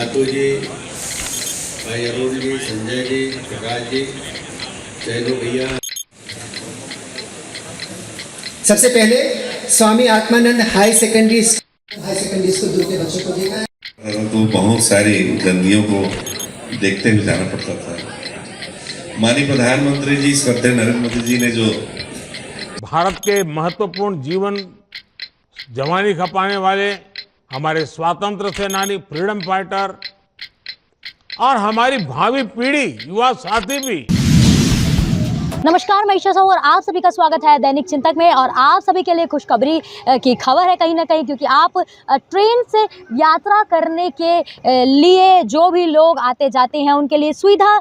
नातू जी, भाई अरुण जी, संजय जी, प्रकाश जी, चैनू भैया। सबसे पहले Swami Atmanand high secondary school दूर के बच्चों को देखा है। तो बहुत सारी गंदियों को देखते हुए जाना पड़ता था। माननीय प्रधानमंत्री जी श्रद्धेय नरेंद्र मोदी जी ने जो भारत के महत्वपूर्ण जीवन जवानी खपाने वाले हमारे स्वतंत्र सेनानी, फ्रीडम फाइटर और हमारी भावी पीढ़ी, युवा साथी भी। नमस्कार, मैं ईशा साहू और आप सभी का स्वागत है दैनिक चिंतक में। और आप सभी के लिए खुशखबरी की खबर है कहीं ना कहीं, क्योंकि आप ट्रेन से यात्रा करने के लिए जो भी लोग आते जाते हैं उनके लिए सुविधा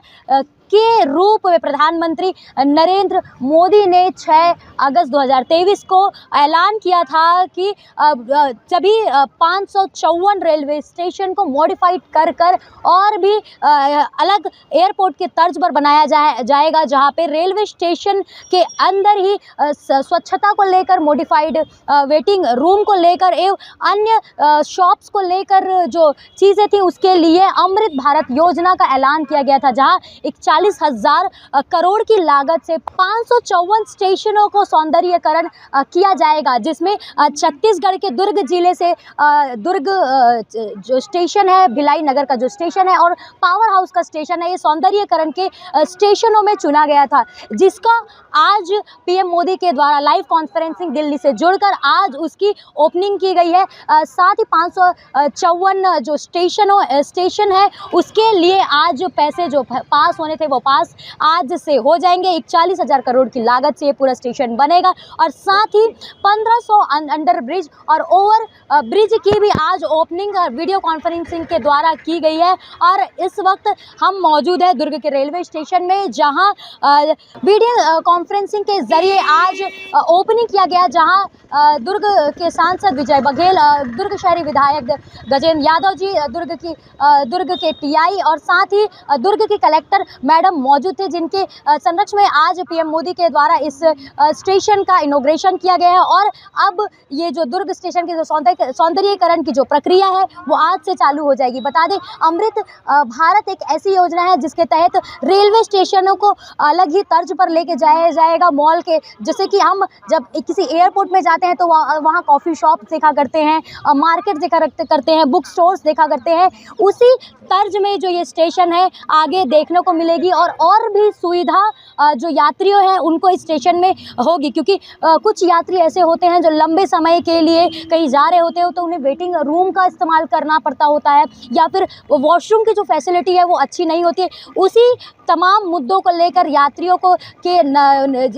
के रूप में प्रधानमंत्री नरेंद्र मोदी ने 6 अगस्त 2023 को ऐलान किया था कि सभी 554 रेलवे स्टेशन को मॉडिफाइड कर और भी अलग एयरपोर्ट के तर्ज पर बनाया जाएगा, जहां पे रेलवे स्टेशन के अंदर ही स्वच्छता को लेकर, मॉडिफाइड वेटिंग रूम को लेकर एवं अन्य शॉप्स को लेकर जो चीज़ें थी उसके लिए अमृत भारत योजना का ऐलान किया गया था, जहां 41,000 करोड़ की लागत से 554 स्टेशनों को सौंदर्यीकरण किया जाएगा, जिसमें छत्तीसगढ़ के दुर्ग जिले से दुर्ग जो स्टेशन है, भिलाई नगर का जो स्टेशन है और पावर हाउस का स्टेशन है, ये सौंदर्यीकरण के स्टेशनों में चुना गया था, जिसका आज पीएम मोदी के द्वारा लाइव कॉन्फ्रेंसिंग दिल्ली से जुड़कर आज उसकी ओपनिंग की गई है। साथ ही 554 जो स्टेशन है उसके लिए आज जो पैसे जो पास होने थे वो पास आज से हो जाएंगे। 41,000 करोड़ की लागत से ये पूरा स्टेशन बनेगा और साथ ही 1500 अंडर ब्रिज और ओवर ब्रिज की भी आज ओपनिंग वीडियो कॉन्फ्रेंसिंग के द्वारा की गई है। और इस वक्त हम मौजूद है दुर्ग के रेलवे स्टेशन में, जहां वीडियो कॉन्फ्रेंसिंग के जरिए आज ओपनिंग किया गया, जहां दुर्ग के सांसद विजय बघेल, दुर्ग शहरी विधायक गजेंद्र यादव जी, दुर्ग के टीआई और साथ ही दुर्ग की कलेक्टर मैडम मौजूद थे, जिनके संरक्षण में आज पीएम मोदी के द्वारा इस स्टेशन का इनॉग्रेशन किया गया है। और अब ये जो दुर्ग स्टेशन की जो सौंदर्यीकरण की जो प्रक्रिया है वो आज से चालू हो जाएगी। बता दें, अमृत भारत एक ऐसी योजना है जिसके तहत रेलवे स्टेशनों को अलग ही तर्ज पर लेके जाया जाएगा। मॉल के जैसे कि हम जब किसी एयरपोर्ट में जाते हैं तो वहाँ कॉफ़ी शॉप देखा करते हैं, मार्केट देखा करते हैं, बुक स्टोर्स देखा करते हैं, उसी तर्ज में जो ये स्टेशन है आगे देखने को मिलेगी। और भी सुविधा जो यात्रियों हैं उनको इस स्टेशन में होगी, क्योंकि कुछ यात्री ऐसे होते हैं जो लंबे समय के लिए कहीं जा रहे होते हो तो उन्हें वेटिंग रूम का इस्तेमाल करना पड़ता होता है, या फिर वॉशरूम की जो फैसिलिटी है वो अच्छी नहीं होती है। उसी तमाम मुद्दों को लेकर यात्रियों को के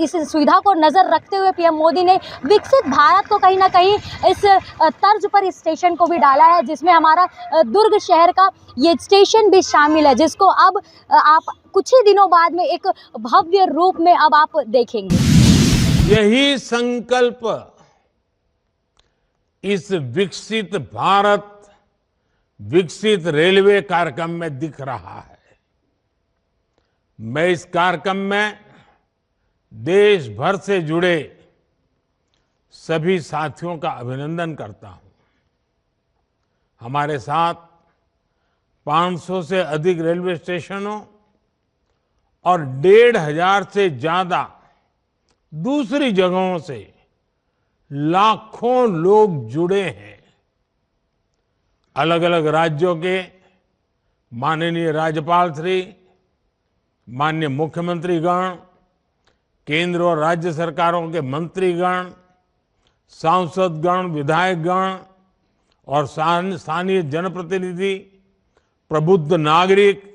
इस सुविधा को नज़र रखते हुए पीएम मोदी ने विकसित भारत को कहीं ना कहीं इस तर्ज पर इस स्टेशन को भी डाला है, जिसमें हमारा दुर्ग शहर का ये स्टेशन भी शामिल है, जिसको अब आप कुछ ही दिनों बाद में एक भव्य रूप में अब आप देखेंगे। यही संकल्प इस विकसित भारत, विकसित रेलवे कार्यक्रम में दिख रहा है। मैं इस कार्यक्रम में देश भर से जुड़े सभी साथियों का अभिनंदन करता हूं। हमारे साथ 500 से अधिक रेलवे स्टेशनों और 1,500 से ज्यादा दूसरी जगहों से लाखों लोग जुड़े हैं। अलग अलग राज्यों के माननीय राज्यपाल श्री, माननीय मुख्यमंत्रीगण, केंद्र और राज्य सरकारों के मंत्रीगण, सांसदगण, विधायकगण और स्थानीय जनप्रतिनिधि, प्रबुद्ध नागरिक,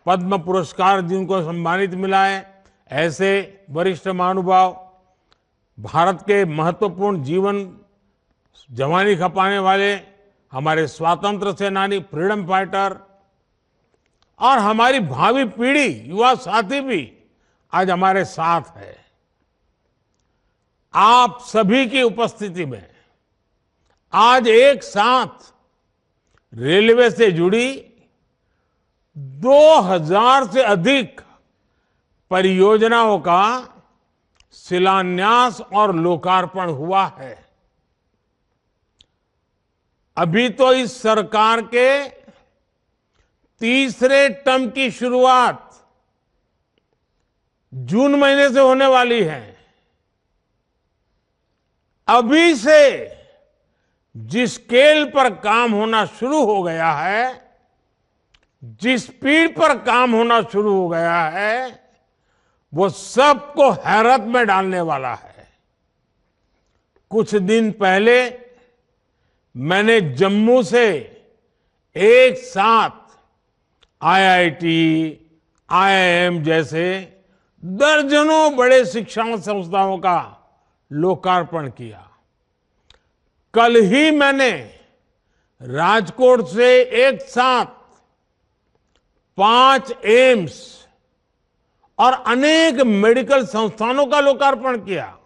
पद्म पुरस्कार जिनको सम्मानित मिला है, ऐसे वरिष्ठ महानुभाव, भारत के महत्वपूर्ण जीवन जवानी खपाने वाले हमारे स्वतंत्र सेनानी, फ्रीडम फाइटर और हमारी भावी पीढ़ी, युवा साथी भी आज हमारे साथ है। आप सभी की उपस्थिति में आज एक साथ रेलवे से जुड़ी 2000 से अधिक परियोजनाओं का शिलान्यास और लोकार्पण हुआ है। अभी तो इस सरकार के तीसरे टर्म की शुरुआत जून महीने से होने वाली है। अभी से जिस स्केल पर काम होना शुरू हो गया है, जिस स्पीड पर काम होना शुरू हो गया है, वो सबको हैरत में डालने वाला है। कुछ दिन पहले मैंने जम्मू से एक साथ आईआईटी, आईआईएम जैसे दर्जनों बड़े शिक्षा संस्थाओं का लोकार्पण किया। कल ही मैंने राजकोट से एक साथ 5 एम्स और अनेक मेडिकल संस्थानों का लोकार्पण किया।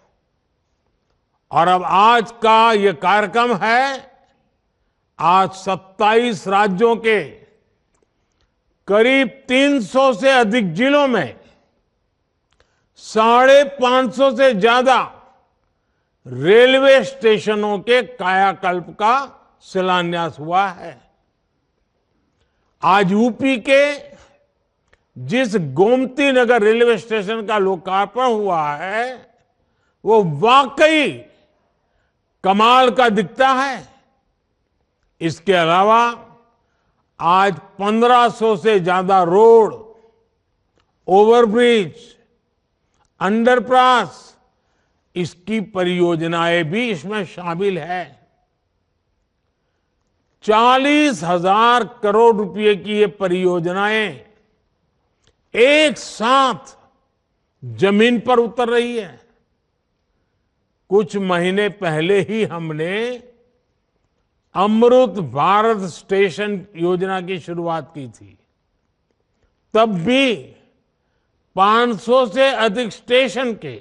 और अब आज का ये कार्यक्रम है, आज 27 राज्यों के करीब 300 से अधिक जिलों में 550 से ज्यादा रेलवे स्टेशनों के कायाकल्प का शिलान्यास हुआ है। आज यूपी के जिस गोमती नगर रेलवे स्टेशन का लोकार्पण हुआ है, वो वाकई कमाल का दिखता है। इसके अलावा आज 1500 से ज्यादा रोड, ओवरब्रिज, अंडरपास, इसकी परियोजनाएं भी इसमें शामिल है। 40,000 करोड़ रुपए की ये परियोजनाएं एक साथ जमीन पर उतर रही है। कुछ महीने पहले ही हमने अमृत भारत स्टेशन योजना की शुरुआत की थी। तब भी 500 से अधिक स्टेशन के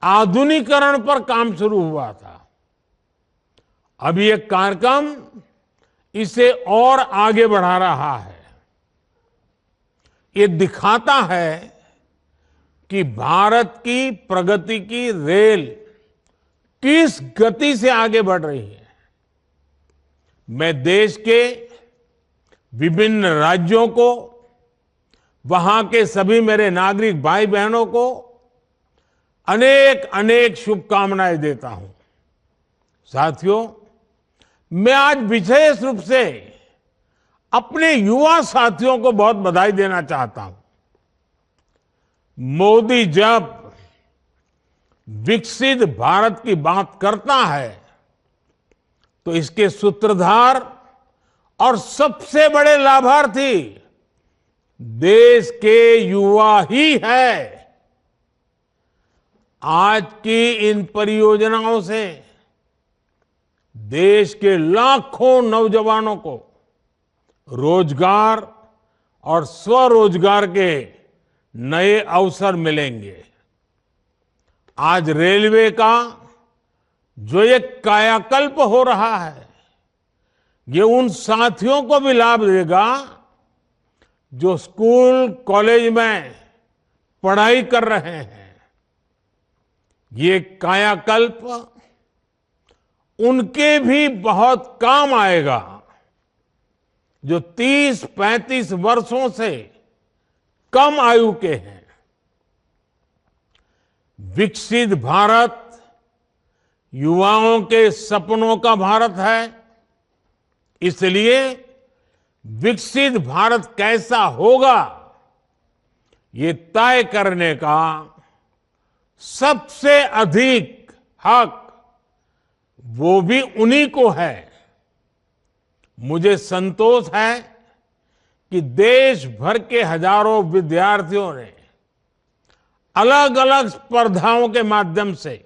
आधुनिकीकरण पर काम शुरू हुआ था। अब ये कार्यक्रम इसे और आगे बढ़ा रहा है। ये दिखाता है कि भारत की प्रगति की रेल किस गति से आगे बढ़ रही है। मैं देश के विभिन्न राज्यों को, वहां के सभी मेरे नागरिक भाई बहनों को अनेक अनेक शुभकामनाएं देता हूं। साथियों, मैं आज विशेष रूप से अपने युवा साथियों को बहुत बधाई देना चाहता हूं। मोदी जब विकसित भारत की बात करता है तो इसके सूत्रधार और सबसे बड़े लाभार्थी देश के युवा ही है। आज की इन परियोजनाओं से देश के लाखों नौजवानों को रोजगार और स्वरोजगार के नए अवसर मिलेंगे। आज रेलवे का जो ये कायाकल्प हो रहा है, ये उन साथियों को भी लाभ देगा जो स्कूल कॉलेज में पढ़ाई कर रहे हैं। ये कायाकल्प उनके भी बहुत काम आएगा जो 30-35 वर्षों से कम आयु के हैं। विकसित भारत युवाओं के सपनों का भारत है। इसलिए विकसित भारत कैसा होगा, ये तय करने का सबसे अधिक हक वो भी उन्हीं को है। मुझे संतोष है कि देश भर के हजारों विद्यार्थियों ने अलग अलग स्पर्धाओं के माध्यम से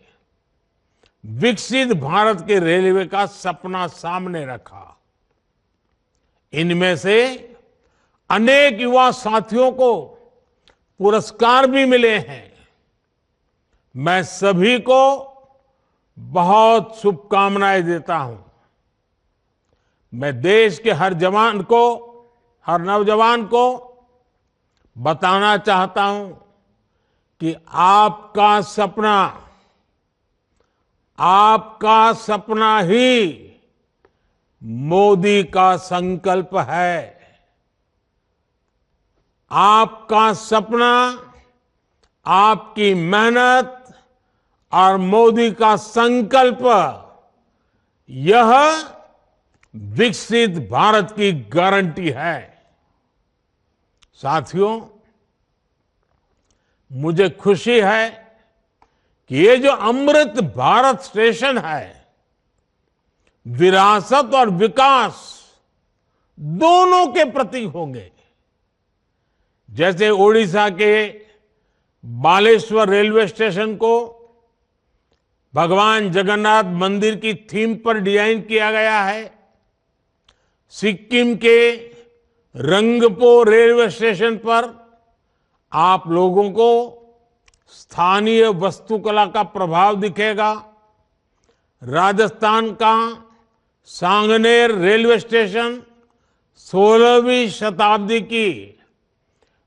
विकसित भारत के रेलवे का सपना सामने रखा। इनमें से अनेक युवा साथियों को पुरस्कार भी मिले हैं। मैं सभी को बहुत शुभकामनाएं देता हूं। मैं देश के हर जवान को, हर नौजवान को बताना चाहता हूं कि आपका सपना ही मोदी का संकल्प है। आपका सपना, आपकी मेहनत और मोदी का संकल्प, यह विकसित भारत की गारंटी है। साथियों, मुझे खुशी है कि ये जो अमृत भारत स्टेशन है, विरासत और विकास दोनों के प्रतीक होंगे। जैसे ओडिशा के बालेश्वर रेलवे स्टेशन को भगवान जगन्नाथ मंदिर की थीम पर डिजाइन किया गया है, सिक्किम के रंगपो रेलवे स्टेशन पर आप लोगों को स्थानीय वास्तुकला का प्रभाव दिखेगा। राजस्थान का सांगनेर रेलवे स्टेशन 16वीं शताब्दी की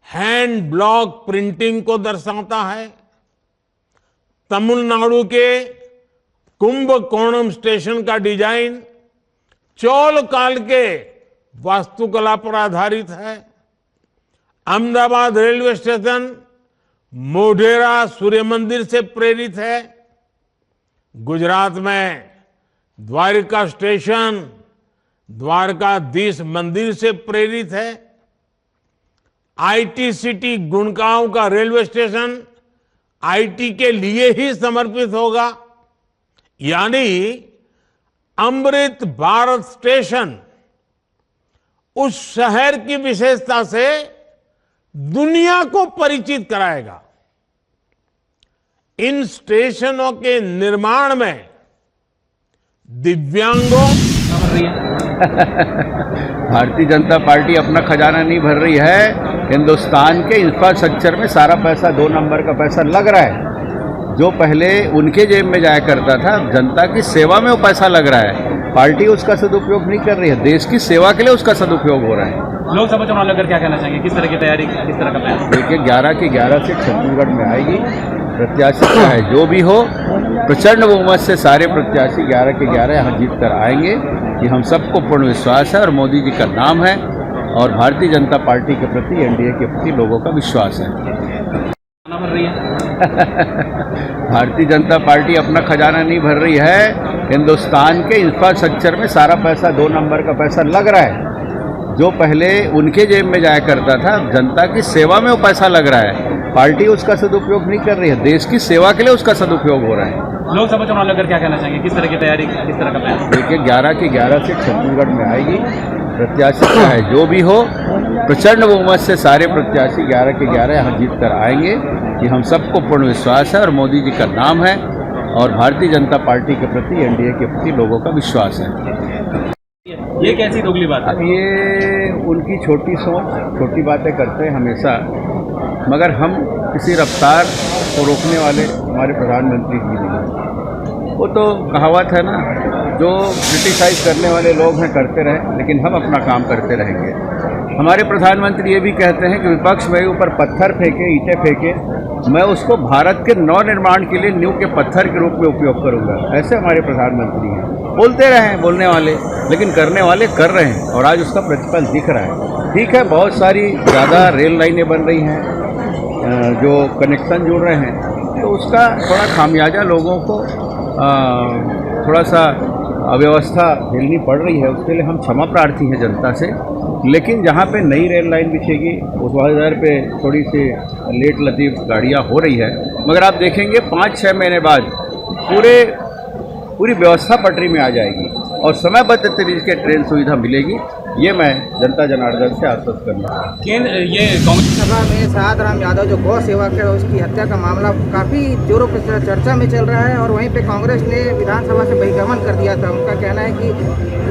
हैंड ब्लॉक प्रिंटिंग को दर्शाता है। तमिलनाडु के कुंभकोणम स्टेशन का डिजाइन चोल काल के वास्तुकला पर आधारित है। अहमदाबाद रेलवे स्टेशन मोढेरा सूर्य मंदिर से प्रेरित है। गुजरात में द्वारका स्टेशन द्वारकाधीश मंदिर से प्रेरित है। आईटी सिटी गुड़गांव का रेलवे स्टेशन आईटी के लिए ही समर्पित होगा। यानी अमृत भारत स्टेशन उस शहर की विशेषता से दुनिया को परिचित कराएगा। इन स्टेशनों के निर्माण में दिव्यांगों भारतीय जनता पार्टी अपना खजाना नहीं भर रही है। हिंदुस्तान के इंफ्रास्ट्रक्चर में सारा पैसा 2 नंबर का पैसा लग रहा है। जो पहले उनके जेब में जाया करता था, जनता की सेवा में वो पैसा लग रहा है। पार्टी उसका सदुपयोग नहीं कर रही है, देश की सेवा के लिए उसका सदुपयोग हो रहा है। लोकसभा चुनाव लेकर क्या कहना चाहेंगे? किस तरह की तैयारी, किस तरह का प्लान? देखिए, 11 की 11 सीट छत्तीसगढ़ में आएगी। प्रत्याशी चाहे जो भी हो, प्रचंड बहुमत से सारे प्रत्याशी 11 के 11 यहाँ जीत कर आएंगे। ये हम सबको पूर्ण विश्वास है और मोदी जी का नाम है और भारतीय जनता पार्टी के प्रति, एनडीए के प्रति लोगों का विश्वास है। भर रही है भारतीय जनता पार्टी अपना खजाना नहीं भर रही है। हिंदुस्तान के इंफ्रास्ट्रक्चर में सारा पैसा 2 नंबर का पैसा लग रहा है। जो पहले उनके जेब में जाया करता था, जनता की सेवा में वो पैसा लग रहा है। पार्टी उसका सदुपयोग नहीं कर रही है, देश की सेवा के लिए उसका सदुपयोग हो रहा है। लोकसभा चुनाव लेकर क्या कहना चाहेंगे? किस तरह की तैयारी, किस तरह का प्लान? देखिए, 11 की 11 सीट छत्तीसगढ़ में आएगी। प्रत्याशी चाहे जो भी हो, प्रचंड बहुमत से सारे प्रत्याशी 11 के 11 यहाँ जीत कर आएंगे। ये हम सबको पूर्ण विश्वास है और मोदी जी का नाम है और भारतीय जनता पार्टी के प्रति, एनडीए के प्रति लोगों का विश्वास है। ये कैसी दोगली बात है? अब ये उनकी छोटी सोच, छोटी बातें करते हैं हमेशा, मगर हम किसी रफ्तार को रोकने वाले हमारे प्रधानमंत्री जी नहीं। वो तो कहावत है ना, जो क्रिटिसाइज करने वाले लोग हैं करते रहें, लेकिन हम अपना काम करते रहेंगे। हमारे प्रधानमंत्री ये भी कहते हैं कि विपक्ष मेरे ऊपर पत्थर फेंके, ईंटें फेंके, मैं उसको भारत के नवनिर्माण के लिए नींव के पत्थर के रूप में उपयोग करूंगा। ऐसे हमारे प्रधानमंत्री हैं। बोलते रहें बोलने वाले, लेकिन करने वाले कर रहे हैं और आज उसका प्रतिफल दिख रहा है। ठीक है, बहुत सारी ज़्यादा रेल लाइनें बन रही हैं, जो कनेक्शन जुड़ रहे हैं, तो उसका थोड़ा खामियाजा लोगों को थोड़ा सा अव्यवस्था झेलनी पड़ रही है। उसके लिए हम क्षमा प्रार्थी हैं जनता से। लेकिन जहाँ पे नई रेल लाइन बिछेगी उस वजह पे थोड़ी सी लेट लतीफ़ गाड़ियाँ हो रही है, मगर आप देखेंगे 5-6 महीने बाद पूरी व्यवस्था पटरी में आ जाएगी और समयबद्ध तरीके से ट्रेन सुविधा मिलेगी। ये मैं जनता जनार्दन से आश्वस्त करना। ये कांग्रेस सभा में साद राम यादव जो गौ सेवक है उसकी हत्या का मामला काफ़ी जोरों पर चर्चा में चल रहा है और वहीं पे कांग्रेस ने विधानसभा से बहिर्गमन कर दिया था। उनका कहना है कि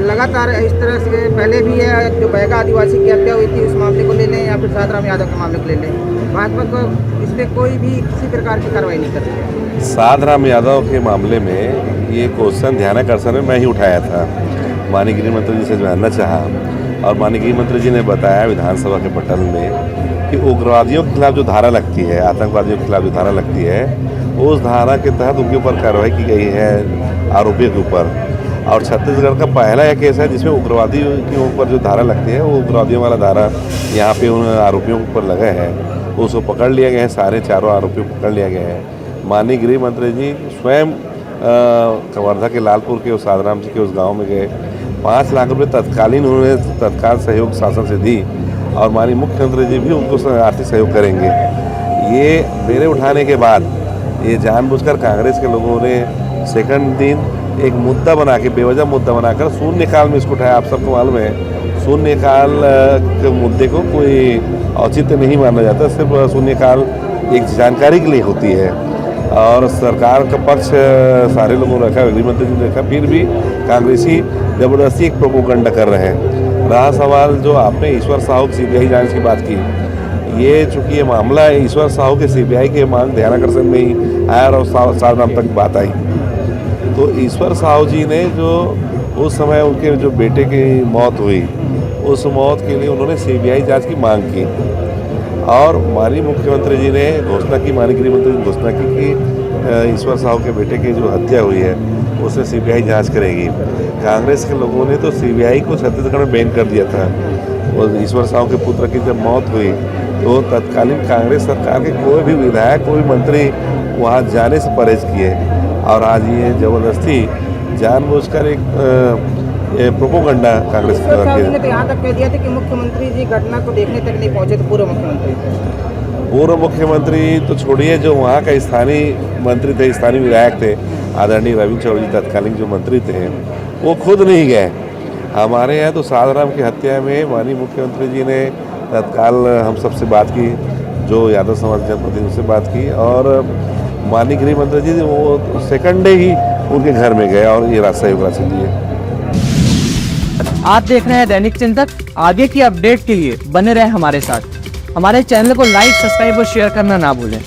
लगातार इस तरह से पहले भी है, जो बैगा आदिवासी की हत्या हुई थी उस मामले को ले लें या फिर साद राम यादव के मामले को ले लें, भाजपा को इस पर कोई भी किसी प्रकार की कार्रवाई नहीं कर रही है। साद राम यादव के मामले में ये क्वेश्चन ध्यानाकर्षण में मैं ही उठाया था। माननीय गृह मंत्री जी से जानना चाहा और माननीय गृह मंत्री जी ने बताया विधानसभा के पटल में कि उग्रवादियों के खिलाफ जो धारा लगती है, आतंकवादियों के खिलाफ जो धारा लगती है, उस धारा के तहत उनके ऊपर कार्रवाई की गई है, आरोपियों के ऊपर। और छत्तीसगढ़ का पहला यह केस है जिसमें उग्रवादी के ऊपर जो धारा लगती है वो उग्रवादियों वाला धारा यहाँ पे उन आरोपियों के ऊपर लगा है, उसको पकड़ लिया गया है। सारे चारों आरोपियों को पकड़ लिया गया है। माननीय गृह मंत्री जी स्वयं कवर्धा के लालपुर के उस साधराम जी के उस गांव में गए, 5 लाख रुपए तत्कालीन उन्होंने तत्काल सहयोग शासन से दी और माननीय मुख्यमंत्री जी भी उनको आर्थिक सहयोग करेंगे। ये बेड़े उठाने के बाद ये जानबूझकर कांग्रेस के लोगों ने सेकंड दिन एक मुद्दा बना के, बेवजह मुद्दा बनाकर शून्यकाल में इसको उठाया। आप सबको मालूम है शून्यकाल के मुद्दे को कोई औचित्य नहीं माना जाता, सिर्फ शून्यकाल एक जानकारी के लिए होती है और सरकार का पक्ष सारे लोगों ने रखा, गृह मंत्री जी ने रखा, फिर भी कांग्रेसी जबरदस्ती एक प्रोपोगंडा कर रहे हैं। रहा सवाल जो आपने ईश्वर साहू की सीबीआई जांच की बात की, ये चूँकि ये मामला है ईश्वर साहू के सीबीआई के मांग ध्यानाकर्षण में ही आया और साधराम तक बात आई, तो ईश्वर साहू जी ने जो उस समय उनके जो बेटे की मौत हुई, उस मौत के लिए उन्होंने सीबीआई जांच की मांग की और माननीय मुख्यमंत्री जी ने घोषणा की, माननीय गृह मंत्री ने घोषणा की कि ईश्वर साहू के बेटे की जो हत्या हुई है उससे सीबीआई जांच करेगी। कांग्रेस के लोगों ने तो सीबीआई को छत्तीसगढ़ में बैन कर दिया था और ईश्वर साहू के पुत्र की जब मौत हुई तो तत्कालीन कांग्रेस सरकार के कोई भी विधायक, कोई मंत्री वहाँ जाने से परहेज किए और आज ये जबरदस्ती जानबूझकर एक प्रोपोगंडा कांग्रेस ने तो यहाँ तक कह दिया था कि मुख्यमंत्री जी घटना को देखने तक नहीं पहुँचे थे। पूर्व मुख्यमंत्री तो छोड़िए, जो वहाँ का स्थानीय मंत्री थे, स्थानीय विधायक थे, आदरणीय रविंद्र चौधरी तत्कालीन जो मंत्री थे, वो खुद नहीं गए। हमारे यहाँ तो साधराम की हत्या में माननीय मुख्यमंत्री जी ने तत्काल हम सबसे बात की, जो यादव समाज जनप्रतिनिधि से बात की और माननीय गृह मंत्री जी वो सेकंड डे ही उनके घर में गए और ये सहयोग राशि दिए। आप देख रहे हैं दैनिक चिंतक। आगे की अपडेट के लिए बने रहे हमारे साथ। हमारे चैनल को लाइक, सब्सक्राइब और शेयर करना ना भूलें।